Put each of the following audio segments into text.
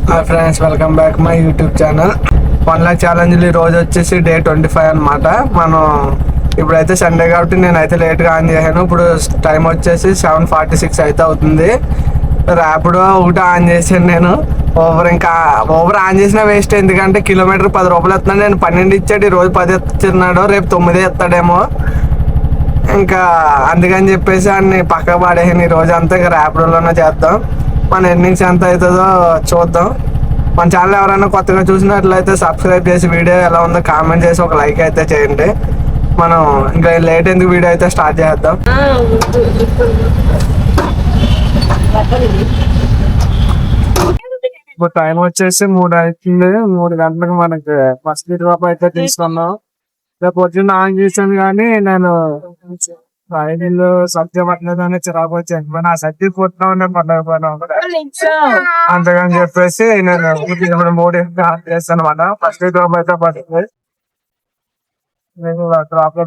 Hi friends, welcome back my YouTube channel. 1 lakh challenge ఈ రోజు వచ్చేసి డే 25 అనమాట. మనం ఇప్పుడైతే సండే కాబట్టి నేనైతే లేట్గా ఆన్ చేశాను. ఇప్పుడు టైం వచ్చేసి 7:46 అయితే అవుతుంది. ర్యాపిడో ఒకటి ఆన్ చేశాను నేను. ఓవర్ ఆన్ చేసిన వేస్ట్, ఎందుకంటే కిలోమీటర్ 10 రూపాయలు ఇస్తున్నాను. నేను 12 ఇచ్చాడు, ఈ రోజు 10 ఇస్తున్నాడు, రేపు 9 ఇస్తాడేమో. ఇంకా అందుకని చెప్పేసి అన్ని పక్కకు పడేసాను. ఈ రోజు అంతా ఇంకా ర్యాపిడోలోనే చేద్దాం. మన ఎర్నింగ్స్ ఎంత అవుతుందో చూద్దాం. మన ఛానల్ ఎవరైనా కొత్తగా చూసినట్లయితే సబ్స్క్రైబ్ చేసి వీడియో ఎలా ఉందో కామెంట్ చేసి ఒక లైక్ అయితే చేయండి. మనం ఇంకా లేట్ ఎందుకు వీడియో అయితే స్టార్ట్ చేద్దాం. ఇప్పుడు టైం వచ్చేసి 3 అవుతుంది. 3 గంటలకు మనకి ఫస్ట్ డ్రాప్ అయితే తీసుకున్నాం. రేపు పొద్దున్న ఆన్ చేశాను కానీ నేను రైలు సత్యం పట్టలేదని చిరాకు వచ్చాను. నా సత్య కొట్టినా పడలేకపోయినా అంతకని చెప్పేసి నేను ఇప్పుడు 3 ఆన్ చేస్తాను అనమాట. ఫస్ట్ డ్రాప్ అయితే పడుతుంది. నేను డ్రాప్ లో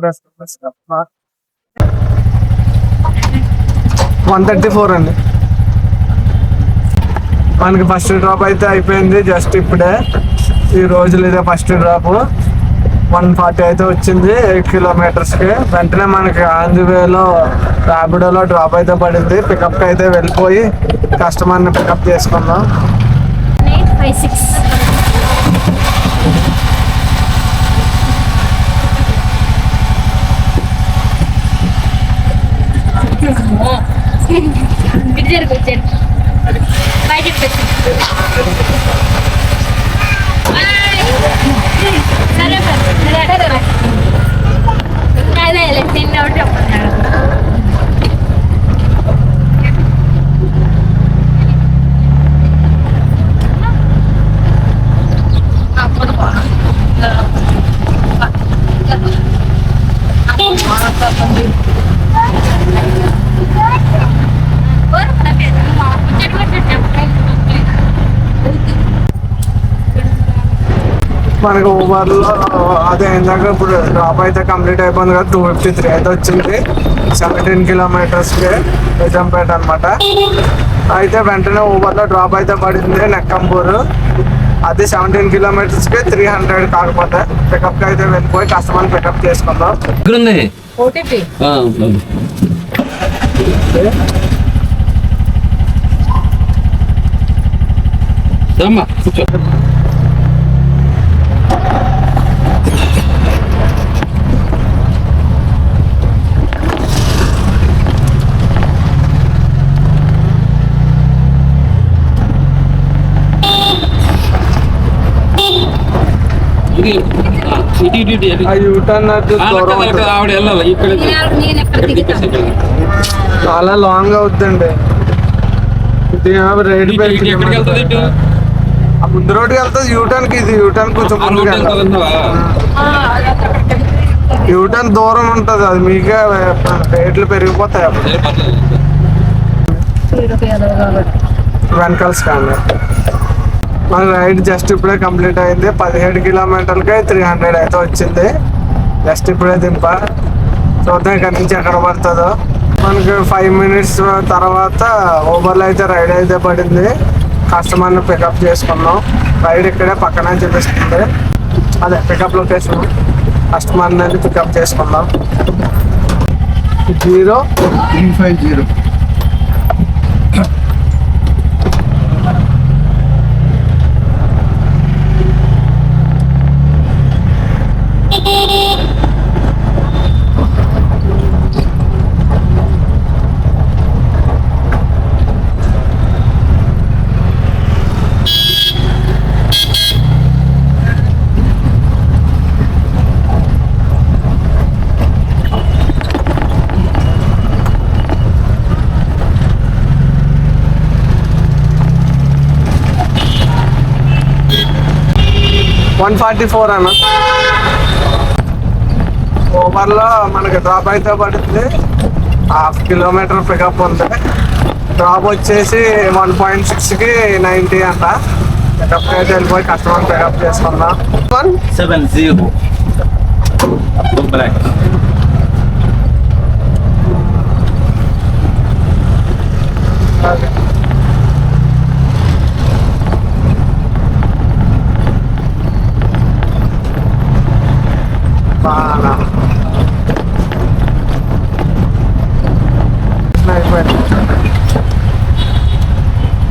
134 అండి. మనకి ఫస్ట్ డ్రాప్ అయితే అయిపోయింది జస్ట్ ఇప్పుడే. ఈ రోజులు ఇదే ఫస్ట్ డ్రాప్. 140 అయితే వచ్చింది 8 కిలోమీటర్స్కి. వెంటనే మనకి ఆన్ ది వేలో ర్యాపిడోలో డ్రాప్ అయితే పడింది. పికప్కి అయితే వెళ్ళిపోయి కస్టమర్ని పికప్ చేసుకుందాం. 856 మనకి ఊబర్లో అదే ఇందాక ఇప్పుడు డ్రాప్ అయితే కంప్లీట్ అయిపోయింది కదా. 253 అయితే వచ్చింది 17 కిలోమీటర్స్కి నిజాంపేట అనమాట. అయితే వెంటనే ఊబర్లో డ్రాప్ అయితే పడింది నెక్కంపూర్. అది 17 కిలోమీటర్స్కి 300. కాకపోతే పికప్కి అయితే వెళ్ళిపోయి కస్టమర్ని పికప్ చేసుకుందాం. చాలా లాంగ్ అవుతుందండి. రేట్ ముందు రోడ్డుకి వెళ్తుంది యూటర్న్కి. ఇది యూటర్న్ కొంచెం యూటర్న్ దూరం ఉంటుంది. అది మీకే రేట్లు పెరిగిపోతాయి వెనకల్స్ కానీ. మన రైడ్ జస్ట్ ఇప్పుడే కంప్లీట్ అయింది. 17 కిలోమీటర్లకి 300 అయితే వచ్చింది. జస్ట్ ఇప్పుడే దింప. చూద్దాం ఇక్కడ నుంచి ఎక్కడ పడుతుందో. మనకి 5 మినిట్స్ తర్వాత ఊబర్లో అయితే రైడ్ అయితే పడింది. కస్టమర్ని పికప్ చేసుకున్నాం. రైడ్ ఇక్కడే పక్కనే చూపిస్తుంది. అదే పికప్ లొకేషన్. కస్టమర్ని పికప్ చేసుకున్నాం. 0350. $144 అన్న. ఊబర్లో మనకి డ్రాప్ అయితే పడుతుంది. 1/2 కిలోమీటర్ పికప్ ఉంది. డ్రాప్ వచ్చేసి 1.6కి 90 అంట. పికప్ అయితే వెళ్ళిపోయి కస్టమర్ పికప్ చేసుకుందాం. 170 బ్లాక్.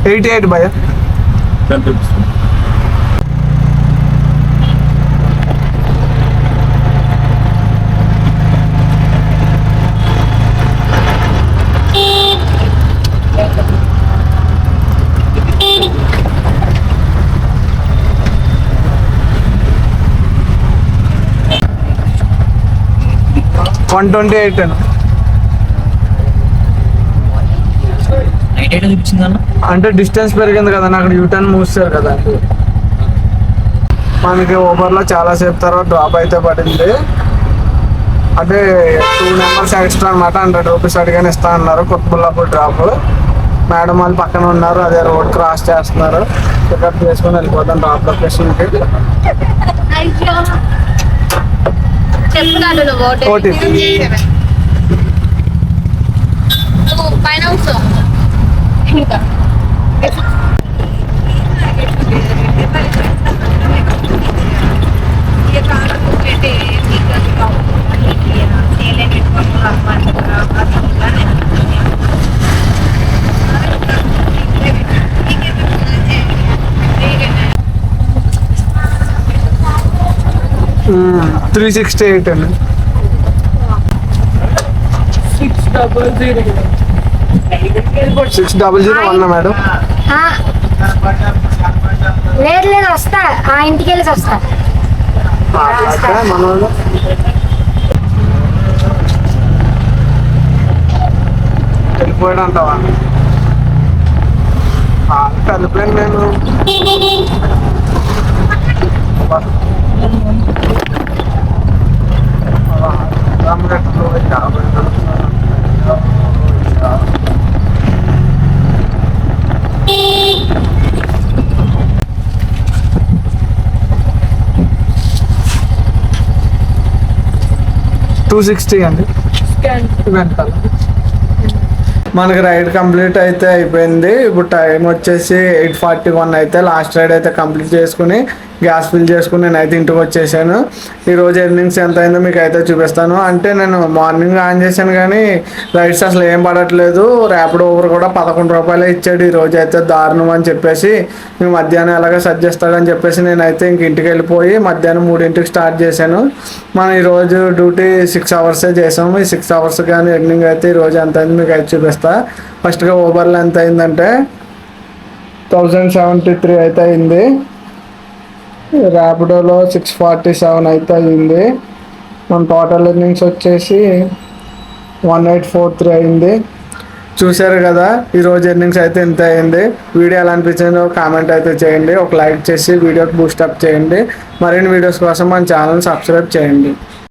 88 భయ్యా. 10 rupees. వన్ 28 అన్న. 98 చూపించింది అన్న. అంటే డిస్టెన్స్ పెరిగింది కదా అక్కడ యూటర్న్ మూసారు కదా. మనకి ఓబర్లో చాలాసేపు తర్వాత డ్రాప్ అయితే పడింది. అంటే 2 నెంబర్స్ ఎక్స్ట్రా అనమాట. 100 రూపీస్ అడిగానే ఇస్తా అన్నారు. కొత్తబుల్లాపూర్ డ్రాప్. మేడం వాళ్ళు పక్కన ఉన్నారు, అదే రోడ్ క్రాస్ చేస్తున్నారు. పికప్ చేసుకొని వెళ్ళిపోతాం డ్రాప్ లొకేషన్కి. అయ్యో చెప్తున్నాను నువ్వు ఓటీపీ. నువ్వు పైన కూర్చో ఇంకా మ్మ్. 368 అండి. 6001 మేడం. లేదు లేదు వస్తా, ఆ ఇంటికి వెళ్ళి వస్తా. మనోళ్ళు వెళ్ళిపోయాడు అంటావా? కలిపాను నేను. $260 అండి. వెనకాల మనకి రైడ్ కంప్లీట్ అయితే అయిపోయింది. ఇప్పుడు టైం వచ్చేసి 8:41 అయితే. లాస్ట్ రైడ్ అయితే కంప్లీట్ చేసుకుని గ్యాస్ ఫిల్ చేసుకుని నేనైతే ఇంటికి వచ్చేసాను. ఈరోజు ఎర్నింగ్స్ ఎంత అయిందో మీకు అయితే చూపిస్తాను. అంటే నేను మార్నింగ్ ఆన్ చేశాను కానీ రైడ్స్ అసలు ఏం పడట్లేదు. ర్యాపిడో ఓవర్ కూడా 11 రూపాయలే ఇచ్చాడు. ఈరోజు అయితే దారుణం అని చెప్పేసి మేము మధ్యాహ్నం ఎలాగ సెట్ చేస్తాడని చెప్పేసి నేనైతే ఇంక ఇంటికి వెళ్ళిపోయి మధ్యాహ్నం 3ంటికి స్టార్ట్ చేశాను. మనం ఈరోజు డ్యూటీ 6 అవర్సే చేసాము. ఈ 6 అవర్స్ కానీ ఎర్నింగ్ అయితే ఈరోజు ఎంత అయింది మీకు అయితే చూపిస్తా. ఫస్ట్గా ఓబర్లో ఎంత అయిందంటే 1073 అయితే అయింది. ర్యాపిడోలో 647 అయితే అయింది. మన టోటల్ ఎర్నింగ్స్ వచ్చేసి 1843 అయింది. చూశారు కదా ఈరోజు ఎర్నింగ్స్ అయితే ఇంత అయింది. వీడియో ఎలా అనిపించిందో కామెంట్ అయితే చేయండి. ఒక లైక్ చేసి వీడియోకి బూస్టప్ చేయండి. మరిన్ని వీడియోస్ కోసం మన ఛానల్ సబ్స్క్రైబ్ చేయండి.